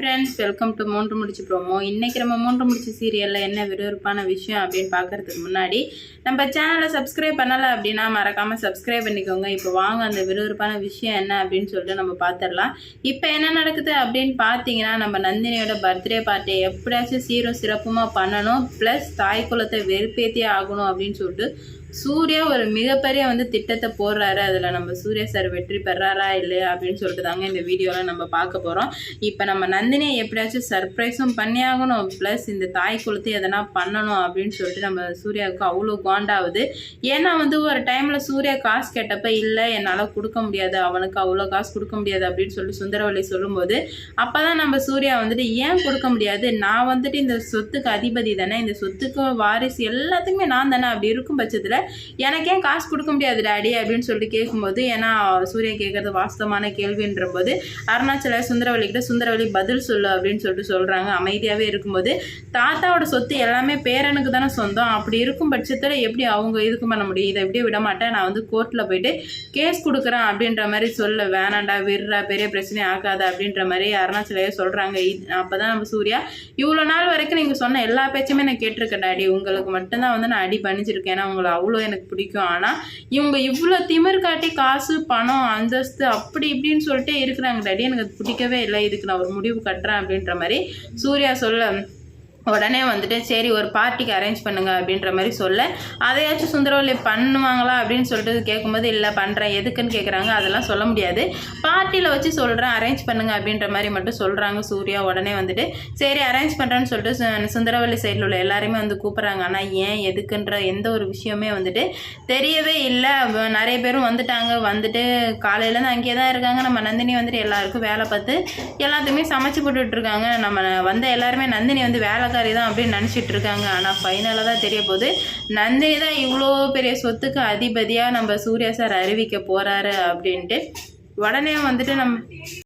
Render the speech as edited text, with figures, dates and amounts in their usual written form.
Friends, welcome to மூன்று முடிச்சு promo. இன்றைக்கி நம்ம மூன்று முடிச்சு சீரியலில் என்ன விறுவிறுப்பான விஷயம் அப்படின்னு பார்க்குறதுக்கு முன்னாடி நம்ம சேனலை சப்ஸ்கிரைப் பண்ணலை அப்படின்னா மறக்காமல் சப்ஸ்கிரைப் பண்ணிக்கோங்க. இப்போ வாங்க அந்த விறுவிறுப்பான விஷயம் என்ன அப்படின்னு சொல்லிட்டு நம்ம பார்த்துடலாம். இப்போ என்ன நடக்குது அப்படின்னு பார்த்தீங்கன்னா, நம்ம நந்தினியோட பர்த்டே பார்ட்டியை எப்படியாச்சும் சீரும் சிறப்புமாக பண்ணணும், ப்ளஸ் தாய் குலத்தை வெறுப்பேற்றியே ஆகணும் அப்படின்னு சொல்லிட்டு சூர்யா ஒரு மிகப்பெரிய திட்டத்தை போடுறாரு. அதில் நம்ம சூர்யா சார் வெற்றி பெறாரா இல்லையா அப்படின்னு சொல்லிட்டு தாங்க இந்த வீடியோவில் நம்ம பார்க்க போகிறோம். இப்போ நம்ம நந்தினியை எப்படியாச்சும் சர்ப்ரைஸும் பண்ணி ஆகணும், ப்ளஸ் இந்த தாய் குலத்தை எதனா பண்ணணும் அப்படின்னு சொல்லிட்டு நம்ம சூர்யாவுக்கு அவ்வளோ காண்டாகுது. ஏன்னா ஒரு டைமில் சூர்யா காசு கேட்டப்ப இல்லை என்னால் கொடுக்க முடியாது, அவனுக்கு அவ்வளோ காசு கொடுக்க முடியாது அப்படின்னு சொல்லி சுந்தரவல்லி சொல்லும்போது அப்போ தான் நம்ம சூர்யா ஏன் கொடுக்க முடியாது, நான் இந்த சொத்துக்கு அதிபதி தானே, இந்த சொத்துக்கு வாரிசு எல்லாத்துக்குமே நான் தானே, அப்படி இருக்கும் பட்சத்தில் எனக்கே காசு கொடுக்க முடியாது டாடி அப்படின்னு சொல்லிட்டு கேட்கும்போது, ஏன்னா சூர்யா கேட்கறது வாஸ்தவமான கேள்வின்ற போது அருணாச்சல சுந்தரவல்லிக்கிட்ட சுந்தரவல்லி பதில் சொல்லு அப்படின்னு சொல்லிட்டு சொல்கிறாங்க. அமைதியாகவே இருக்கும்போது தாத்தாவோட சொத்து எல்லாமே பேரனுக்கு தானே சொந்தம், அப்படி இருக்கும் பட்சத்தில் எப்படி அவங்க இதுக்கு பண்ண முடியும், இதை எப்படியே விட மாட்டேன், நான் கோர்ட்டில் போயிட்டு கேஸ் கொடுக்குறேன் அப்படின்ற மாதிரி சொல்ல, வேணாண்டா விடுறா பெரிய பிரச்சனை ஆகாது அப்படின்ற மாதிரி அருணாச்சலையே சொல்கிறாங்க. அப்போ தான் நம்ம சூர்யா, இவ்வளோ நாள் வரைக்கும் நீங்கள் சொன்ன எல்லா பேச்சுமே நான் கேட்டிருக்கேன் டாடி, உங்களுக்கு மட்டும்தான் நான் அடி பண்ணிச்சிருக்கேன், ஏன்னா உங்களை அவ்வளோ எனக்கு பிடிக்கும், ஆனால் இவங்க இவ்வளோ திமிர் காட்டி காசு பணம் அந்தஸ்து அப்படி இப்படின்னு சொல்லிட்டே இருக்கிறாங்க டாடி, எனக்கு அது பிடிக்கவே இல்லை, இதுக்கு நான் ஒரு முடிவு கட்டுறேன் அப்படின்ற மாதிரி சூர்யா சொல்ல, உடனே சரி ஒரு பார்ட்டிக்கு அரேஞ்ச் பண்ணுங்க அப்படின்ற மாதிரி சொல்ல, அதையாச்சும் சுந்தரவல்லி பண்ணுவாங்களா அப்படின்னு சொல்லிட்டு கேட்கும்போது இல்லை பண்ணுறேன் எதுக்குன்னு கேட்குறாங்க. அதெல்லாம் சொல்ல முடியாது, பார்ட்டியில் வச்சு சொல்கிறேன் அரேஞ்ச் பண்ணுங்க அப்படின்ற மாதிரி மட்டும் சொல்கிறாங்க சூர்யா. உடனே சரி அரேஞ்ச் பண்ணுறேன்னு சொல்லிட்டு சுந்தரவல்லி சைடில் உள்ள எல்லாருமே கூப்பிட்றாங்க. ஆனால் ஏன் எதுக்குன்ற எந்த ஒரு விஷயமே தெரியவே இல்லை. நிறைய பேரும் வந்துட்டு காலையிலேருந்து அங்கேயே தான் இருக்காங்க. நம்ம நந்தினி எல்லாருக்கும் வேலை பார்த்து எல்லாத்துக்குமே சமைச்சு போட்டுட்ருக்காங்க. நம்ம எல்லாருமே நந்தினி வேலை தான் அப்படின்னு நினச்சிட்டு இருக்காங்க. ஆனால் ஃபைனலாக தான் தெரிய போகுது, நந்தினி தான் இவ்வளோ பெரிய சொத்துக்கு அதிபதியாக நம்ம சூர்யா சார் அறிவிக்க போகிறாரு அப்படின்ட்டு. உடனே நம்ம